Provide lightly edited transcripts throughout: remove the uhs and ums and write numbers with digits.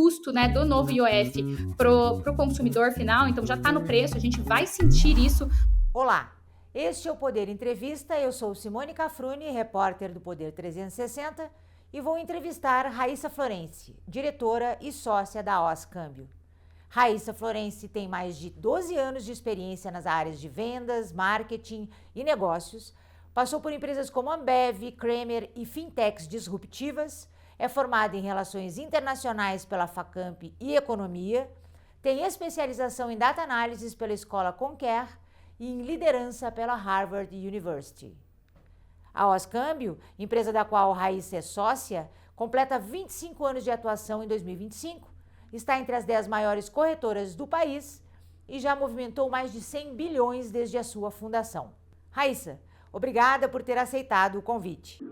custo, né, do novo IOF pro consumidor final, então já está no preço, a gente vai sentir isso. Olá, este é o Poder Entrevista, eu sou Simone Cafruni, repórter do Poder 360 e vou entrevistar Raíssa Florence, diretora e sócia da OS Câmbio. Raíssa Florence tem mais de 12 anos de experiência nas áreas de vendas, marketing e negócios, passou por empresas como Ambev, Kramer e fintechs disruptivas, é formada em Relações Internacionais pela Facamp e Economia, tem especialização em Data Analysis pela Escola Conquer e em Liderança pela Harvard University. A OS Câmbio, empresa da qual Raíssa é sócia, completa 25 anos de atuação em 2025, está entre as 10 maiores corretoras do país e já movimentou mais de 100 bilhões desde a sua fundação. Raíssa, obrigada por ter aceitado o convite.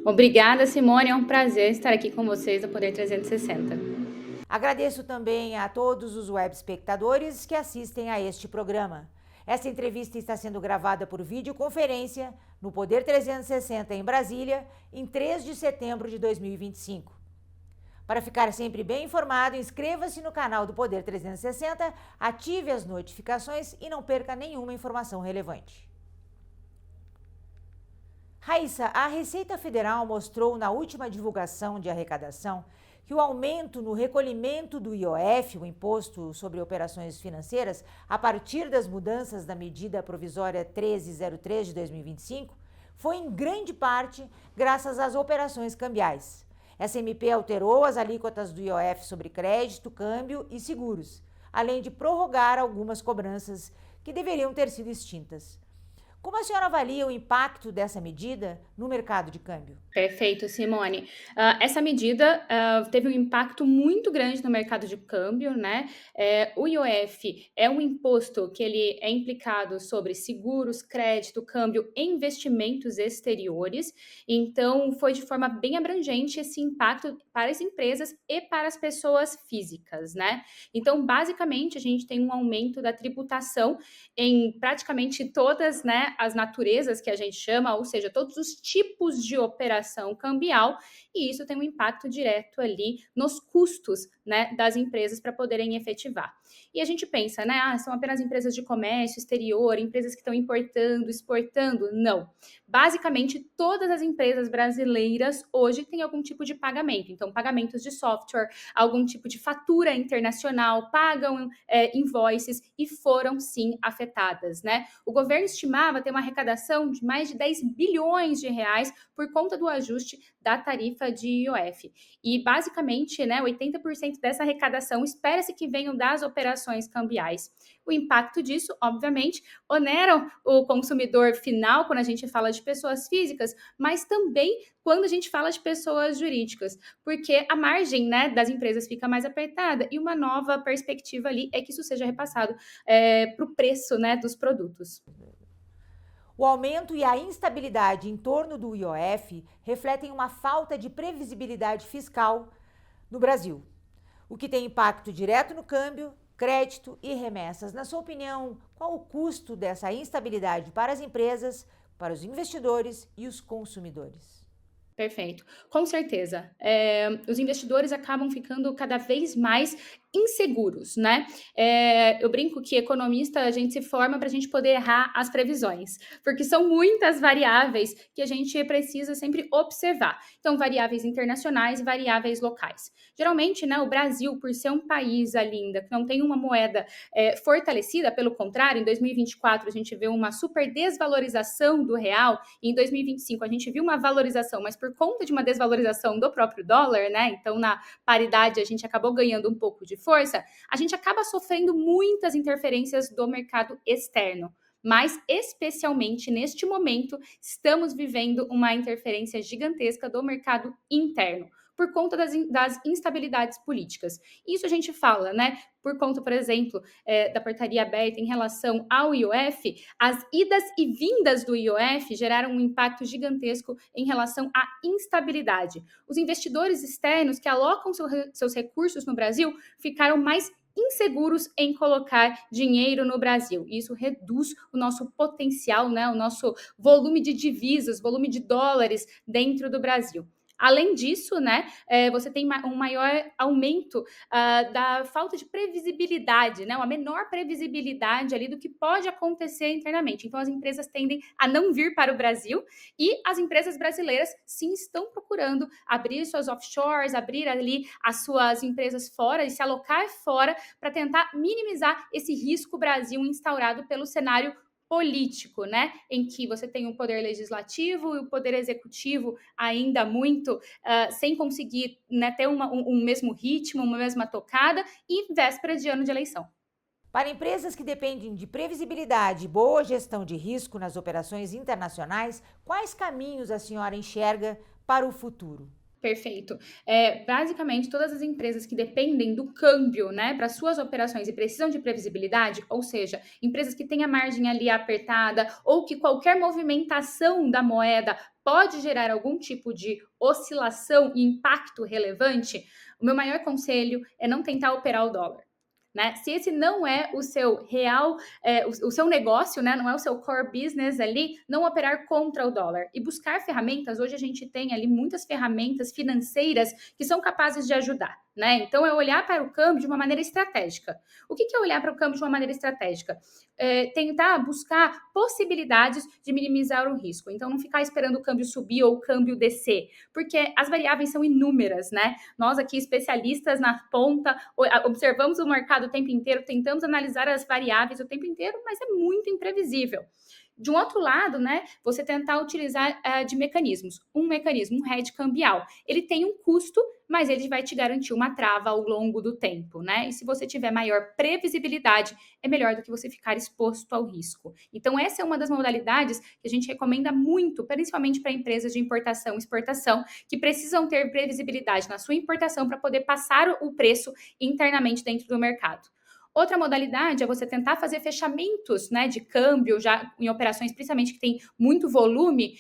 Obrigada, Simone, é um prazer estar aqui com vocês no Poder 360. Agradeço também a todos os web espectadores que assistem a este programa. Essa entrevista está sendo gravada por videoconferência no Poder 360 em Brasília, em 3 de setembro de 2025. Para ficar sempre bem informado, inscreva-se no canal do Poder 360, ative as notificações e não perca nenhuma informação relevante. Raíssa, a Receita Federal mostrou na última divulgação de arrecadação que o aumento no recolhimento do IOF, o Imposto sobre Operações Financeiras, a partir das mudanças da medida provisória 1303 de 2025, foi em grande parte graças às operações cambiais. Essa MP alterou as alíquotas do IOF sobre crédito, câmbio e seguros, além de prorrogar algumas cobranças que deveriam ter sido extintas. Como a senhora avalia o impacto dessa medida no mercado de câmbio? Perfeito, Simone. Essa medida teve um impacto muito grande no mercado de câmbio, né? O IOF é um imposto que ele é implicado sobre seguros, crédito, câmbio e investimentos exteriores. Então, foi de forma bem abrangente esse impacto para as empresas e para as pessoas físicas, né? Então, basicamente, a gente tem um aumento da tributação em praticamente todas, né, as naturezas que a gente chama, ou seja, todos os tipos de operação cambial, e isso tem um impacto direto ali nos custos, né, das empresas para poderem efetivar. E a gente pensa, né, são apenas empresas de comércio exterior, empresas que estão importando, exportando? Não. Basicamente, todas as empresas brasileiras hoje têm algum tipo de pagamento. Então, pagamentos de software, algum tipo de fatura internacional, pagam invoices e foram, sim, afetadas, né? O governo estimava ter uma arrecadação de mais de 10 bilhões de reais por conta do ajuste da tarifa de IOF. E, basicamente, né, 80% dessa arrecadação espera-se que venham das operações cambiais. O impacto disso, obviamente, onera o consumidor final quando a gente fala de pessoas físicas, mas também quando a gente fala de pessoas jurídicas, porque a margem, né, das empresas fica mais apertada e uma nova perspectiva ali é que isso seja repassado para o preço, né, dos produtos. O aumento e a instabilidade em torno do IOF refletem uma falta de previsibilidade fiscal no Brasil, o que tem impacto direto no câmbio, crédito e remessas. Na sua opinião, qual o custo dessa instabilidade para as empresas, para os investidores e os consumidores? Perfeito, com certeza. Os investidores acabam ficando cada vez mais inseguros, né? Eu brinco que economista a gente se forma para a gente poder errar as previsões, porque são muitas variáveis que a gente precisa sempre observar. Então, variáveis internacionais e variáveis locais. Geralmente, né, o Brasil, por ser um país ainda que não tem uma moeda fortalecida, pelo contrário, em 2024 a gente vê uma super desvalorização do real, e em 2025 a gente viu uma valorização, mas por conta de uma desvalorização do próprio dólar, né? Então, na paridade, a gente acabou ganhando um pouco de força, a gente acaba sofrendo muitas interferências do mercado externo. Mas, especialmente neste momento, estamos vivendo uma interferência gigantesca do mercado interno, por conta das instabilidades políticas. Isso a gente fala, né? Por conta, por exemplo, da portaria aberta em relação ao IOF, as idas e vindas do IOF geraram um impacto gigantesco em relação à instabilidade. Os investidores externos que alocam seus recursos no Brasil ficaram mais inseguros em colocar dinheiro no Brasil. Isso reduz o nosso potencial, né, o nosso volume de divisas, volume de dólares dentro do Brasil. Além disso, né, você tem um maior aumento da falta de previsibilidade, né, uma menor previsibilidade ali do que pode acontecer internamente. Então, as empresas tendem a não vir para o Brasil e as empresas brasileiras sim estão procurando abrir suas offshores, abrir ali as suas empresas fora e se alocar fora para tentar minimizar esse risco Brasil instaurado pelo cenário político, né, em que você tem o poder legislativo e o poder executivo ainda muito sem conseguir, né, ter um mesmo ritmo, uma mesma tocada e véspera de ano de eleição. Para empresas que dependem de previsibilidade e boa gestão de risco nas operações internacionais, quais caminhos a senhora enxerga para o futuro? Perfeito. Basicamente, todas as empresas que dependem do câmbio, né, para suas operações e precisam de previsibilidade, ou seja, empresas que têm a margem ali apertada ou que qualquer movimentação da moeda pode gerar algum tipo de oscilação e impacto relevante, o meu maior conselho é não tentar operar o dólar. Né? Se esse não é o seu real, o seu negócio, né? Não é o seu core business ali, não operar contra o dólar. E buscar ferramentas, hoje a gente tem ali muitas ferramentas financeiras que são capazes de ajudar. Né? Então, é olhar para o câmbio de uma maneira estratégica. O que é olhar para o câmbio de uma maneira estratégica? Tentar buscar possibilidades de minimizar o risco. Então, não ficar esperando o câmbio subir ou o câmbio descer, porque as variáveis são inúmeras, né? Nós aqui, especialistas na ponta, observamos o mercado o tempo inteiro, tentamos analisar as variáveis o tempo inteiro, mas é muito imprevisível. De um outro lado, né, você tentar utilizar de mecanismos. Um mecanismo, um hedge cambial, ele tem um custo, mas ele vai te garantir uma trava ao longo do tempo, né? E se você tiver maior previsibilidade, é melhor do que você ficar exposto ao risco. Então, essa é uma das modalidades que a gente recomenda muito, principalmente para empresas de importação e exportação, que precisam ter previsibilidade na sua importação para poder passar o preço internamente dentro do mercado. Outra modalidade é você tentar fazer fechamentos, né, de câmbio, já em operações principalmente que tem muito volume,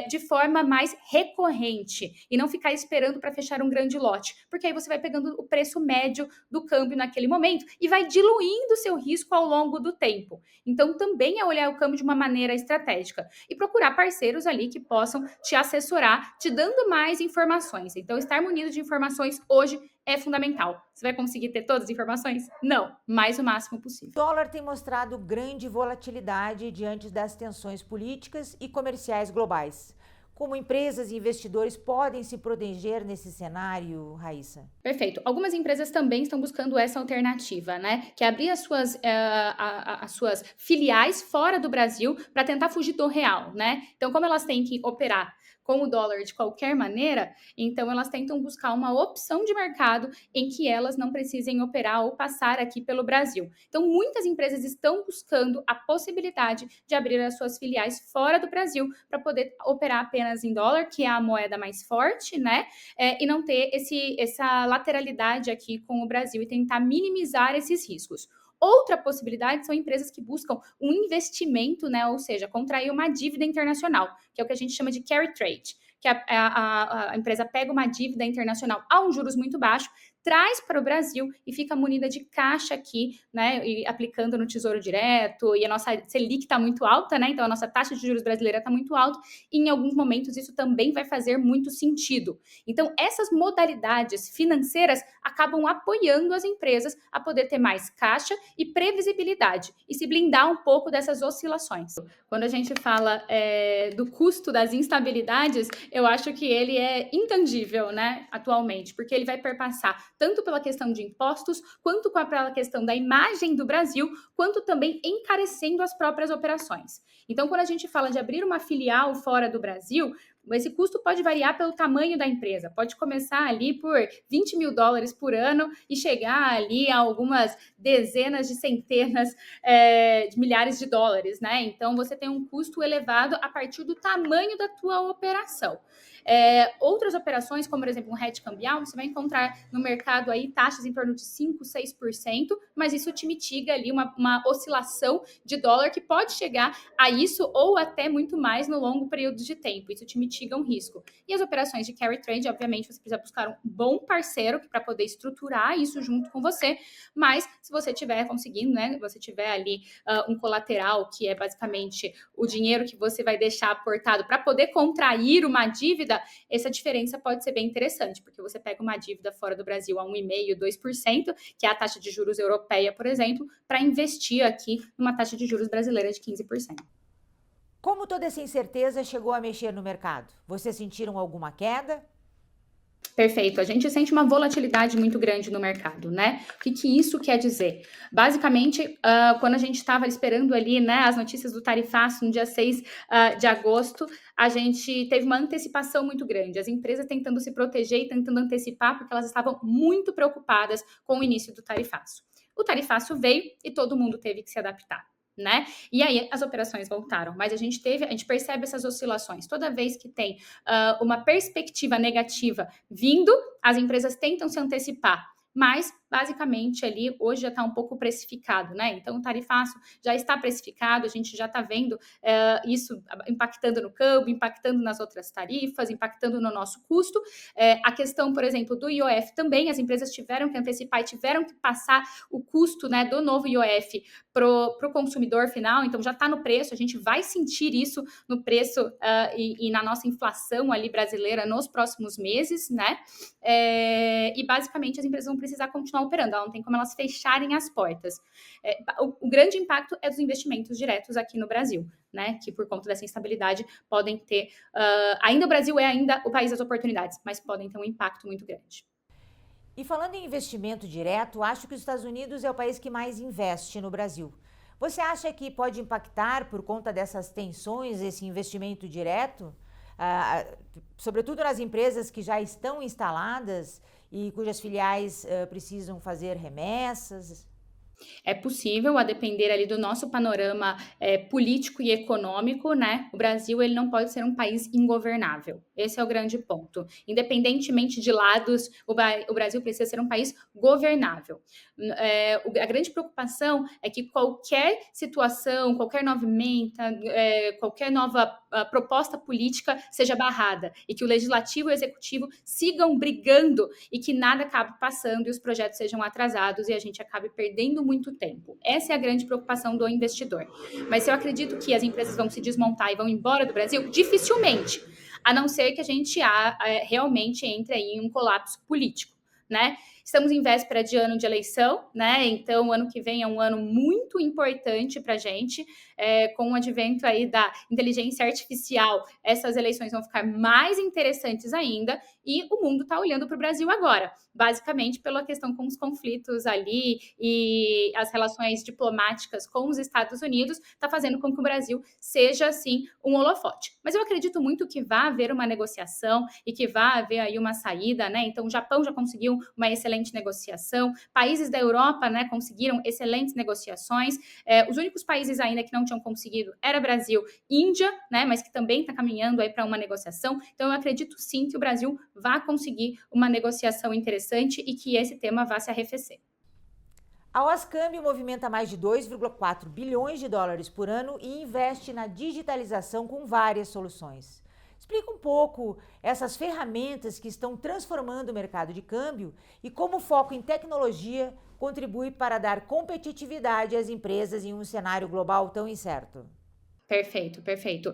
de forma mais recorrente e não ficar esperando para fechar um grande lote, porque aí você vai pegando o preço médio do câmbio naquele momento e vai diluindo o seu risco ao longo do tempo. Então, também é olhar o câmbio de uma maneira estratégica e procurar parceiros ali que possam te assessorar, te dando mais informações. Então, estar munido de informações hoje é fundamental. Você vai conseguir ter todas as informações? Não, mas o máximo possível. O dólar tem mostrado grande volatilidade diante das tensões políticas e comerciais globais. Como empresas e investidores podem se proteger nesse cenário, Raíssa? Perfeito. Algumas empresas também estão buscando essa alternativa, né? Que é abrir as suas filiais fora do Brasil para tentar fugir do real, né? Então, como elas têm que operar com o dólar de qualquer maneira, então elas tentam buscar uma opção de mercado em que elas não precisem operar ou passar aqui pelo Brasil. Então, muitas empresas estão buscando a possibilidade de abrir as suas filiais fora do Brasil para poder operar apenas em dólar, que é a moeda mais forte, né? E não ter essa lateralidade aqui com o Brasil e tentar minimizar esses riscos. Outra possibilidade são empresas que buscam um investimento, né? Ou seja, contrair uma dívida internacional, que é o que a gente chama de carry trade, que a empresa pega uma dívida internacional a um juros muito baixo, traz para o Brasil e fica munida de caixa aqui, né, e aplicando no Tesouro Direto, e a nossa Selic está muito alta, né, então a nossa taxa de juros brasileira está muito alta, e em alguns momentos isso também vai fazer muito sentido. Então, essas modalidades financeiras acabam apoiando as empresas a poder ter mais caixa e previsibilidade, e se blindar um pouco dessas oscilações. Quando a gente fala do custo das instabilidades, eu acho que ele é intangível, né, atualmente, porque ele vai perpassar tanto pela questão de impostos, quanto pela questão da imagem do Brasil, quanto também encarecendo as próprias operações. Então, quando a gente fala de abrir uma filial fora do Brasil, esse custo pode variar pelo tamanho da empresa. Pode começar ali por $20 mil por ano e chegar ali a algumas dezenas de centenas de milhares de dólares, né? Então, você tem um custo elevado a partir do tamanho da tua operação. Outras operações, como por exemplo um hedge cambial, você vai encontrar no mercado aí taxas em torno de 5, 6%, mas isso te mitiga ali uma oscilação de dólar que pode chegar a isso ou até muito mais no longo período de tempo. Isso te mitiga um risco. E as operações de carry trade, obviamente, você precisa buscar um bom parceiro para poder estruturar isso junto com você, mas se você tiver conseguindo, né, você tiver ali um colateral, que é basicamente o dinheiro que você vai deixar aportado para poder contrair uma dívida, essa diferença pode ser bem interessante, porque você pega uma dívida fora do Brasil a 1,5%, 2%, que é a taxa de juros europeia, por exemplo, para investir aqui numa taxa de juros brasileira de 15%. Como toda essa incerteza chegou a mexer no mercado? Vocês sentiram alguma queda? Perfeito. A gente sente uma volatilidade muito grande no mercado, né? O que isso quer dizer? Basicamente, quando a gente estava esperando ali, né, as notícias do tarifaço no dia 6 de agosto, a gente teve uma antecipação muito grande. As empresas tentando se proteger e tentando antecipar, porque elas estavam muito preocupadas com o início do tarifaço. O tarifaço veio e todo mundo teve que se adaptar. Né? E aí as operações voltaram, mas a gente percebe essas oscilações toda vez que tem uma perspectiva negativa vindo, as empresas tentam se antecipar, mas basicamente ali hoje já está um pouco precificado, né? Então o tarifaço já está precificado, a gente já está vendo isso impactando no câmbio, impactando nas outras tarifas, impactando no nosso custo. A questão, por exemplo, do IOF também, as empresas tiveram que antecipar e tiveram que passar o custo, né, do novo IOF para o consumidor final, então já está no preço, a gente vai sentir isso no preço e na nossa inflação ali brasileira nos próximos meses, né? E basicamente as empresas vão precisar continuar operando, não tem como elas fecharem as portas. O grande impacto é dos investimentos diretos aqui no Brasil, né? Que por conta dessa instabilidade podem ter. Ainda o Brasil é ainda o país das oportunidades, mas podem ter um impacto muito grande. E falando em investimento direto, acho que os Estados Unidos é o país que mais investe no Brasil. Você acha que pode impactar por conta dessas tensões esse investimento direto? Sobretudo nas empresas que já estão instaladas e cujas filiais precisam fazer remessas? É possível, a depender ali do nosso panorama político e econômico, né? O Brasil ele não pode ser um país ingovernável. Esse é o grande ponto. Independentemente de lados, o Brasil precisa ser um país governável. A grande preocupação é que qualquer situação, qualquer nova emenda, qualquer nova proposta política seja barrada e que o legislativo e o executivo sigam brigando e que nada acabe passando e os projetos sejam atrasados e a gente acabe perdendo muito tempo. Essa é a grande preocupação do investidor. Mas se eu acredito que as empresas vão se desmontar e vão embora do Brasil, dificilmente, a não ser que a gente realmente entre aí em um colapso político, né? Estamos em véspera de ano de eleição, né? Então, o ano que vem é um ano muito importante para a gente. Com o advento aí da inteligência artificial, essas eleições vão ficar mais interessantes ainda. E o mundo está olhando para o Brasil agora, basicamente pela questão com os conflitos ali e as relações diplomáticas com os Estados Unidos, está fazendo com que o Brasil seja, assim, um holofote. Mas eu acredito muito que vai haver uma negociação e que vai haver aí uma saída, né? Então, o Japão já conseguiu uma excelente negociação, países da Europa, né, conseguiram excelentes negociações. Os únicos países ainda que não tinham conseguido era Brasil, Índia, né, mas que também está caminhando aí para uma negociação. Então, eu acredito sim que o Brasil vai conseguir uma negociação interessante e que esse tema vá se arrefecer. A Oscâmbio movimenta mais de 2,4 bilhões de dólares por ano e investe na digitalização com várias soluções. Explica um pouco essas ferramentas que estão transformando o mercado de câmbio e como o foco em tecnologia contribui para dar competitividade às empresas em um cenário global tão incerto. Perfeito, perfeito.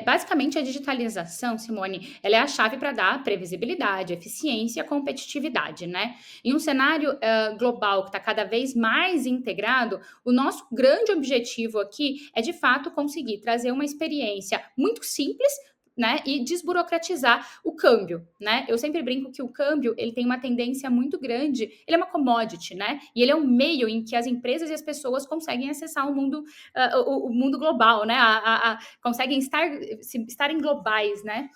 Basicamente, a digitalização, Simone, ela é a chave para dar previsibilidade, eficiência e competitividade, né? Em um cenário global que está cada vez mais integrado, o nosso grande objetivo aqui é, de fato, conseguir trazer uma experiência muito simples, né, e desburocratizar o câmbio, né? Eu sempre brinco que o câmbio, ele tem uma tendência muito grande, ele é uma commodity, né? E ele é um meio em que as empresas e as pessoas conseguem acessar o mundo global, né? Conseguem estarem globais, né?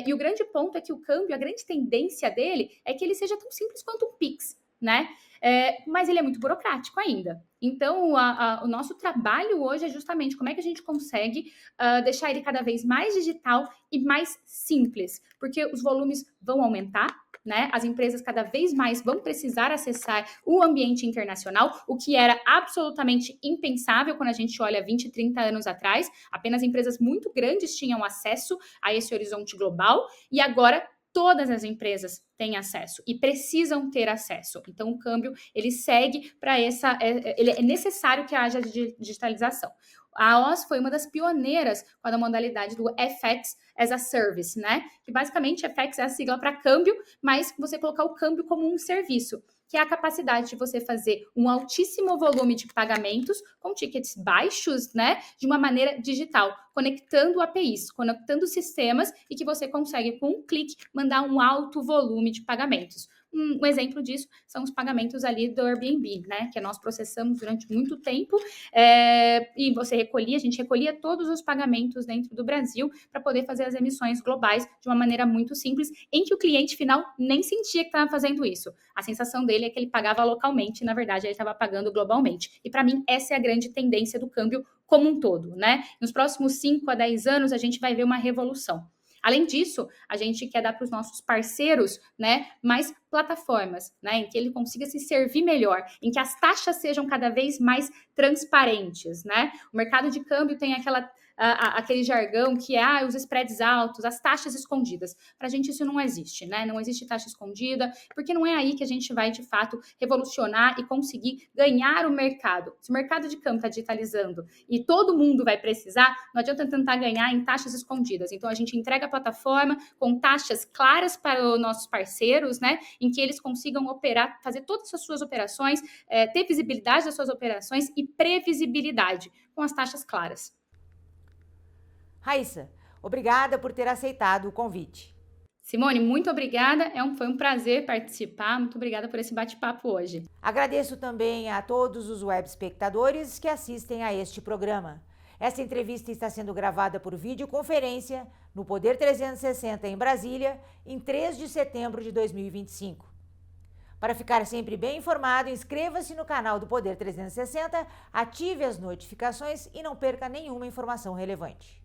E o grande ponto é que o câmbio, a grande tendência dele é que ele seja tão simples quanto um Pix, né? Mas ele é muito burocrático ainda. Então, o nosso trabalho hoje é justamente como é que a gente consegue deixar ele cada vez mais digital e mais simples, porque os volumes vão aumentar, né? As empresas cada vez mais vão precisar acessar o ambiente internacional, o que era absolutamente impensável quando a gente olha 20, 30 anos atrás. Apenas empresas muito grandes tinham acesso a esse horizonte global e agora todas as empresas têm acesso e precisam ter acesso. Então, o câmbio, ele segue para ele é necessário que haja digitalização. A OZ foi uma das pioneiras com a modalidade do FX as a Service, né? Que basicamente FX é a sigla para câmbio, mas você colocar o câmbio como um serviço, que é a capacidade de você fazer um altíssimo volume de pagamentos com tickets baixos, né, de uma maneira digital, conectando APIs, conectando sistemas e que você consegue, com um clique, mandar um alto volume de pagamentos. Um exemplo disso são os pagamentos ali do Airbnb, né, que nós processamos durante muito tempo, e a gente recolhia todos os pagamentos dentro do Brasil para poder fazer as emissões globais de uma maneira muito simples, em que o cliente final nem sentia que estava fazendo isso. A sensação dele é que ele pagava localmente, e na verdade ele estava pagando globalmente. E para mim essa é a grande tendência do câmbio como um todo, né? Nos próximos 5 a 10 anos a gente vai ver uma revolução. Além disso, a gente quer dar para os nossos parceiros, né, mais plataformas, né, em que ele consiga se servir melhor, em que as taxas sejam cada vez mais transparentes, né? O mercado de câmbio tem aquele jargão que é os spreads altos, as taxas escondidas. Para a gente isso não existe, né? Não existe taxa escondida, porque não é aí que a gente vai, de fato, revolucionar e conseguir ganhar o mercado. Se o mercado de câmbio está digitalizando e todo mundo vai precisar, não adianta tentar ganhar em taxas escondidas. Então, a gente entrega a plataforma com taxas claras para os nossos parceiros, né? Em que eles consigam operar, fazer todas as suas operações, ter visibilidade das suas operações e previsibilidade com as taxas claras. Raíssa, obrigada por ter aceitado o convite. Simone, muito obrigada. Foi um prazer participar. Muito obrigada por esse bate-papo hoje. Agradeço também a todos os web espectadores que assistem a este programa. Essa entrevista está sendo gravada por videoconferência no Poder 360 em Brasília, em 3 de setembro de 2025. Para ficar sempre bem informado, inscreva-se no canal do Poder 360, ative as notificações e não perca nenhuma informação relevante.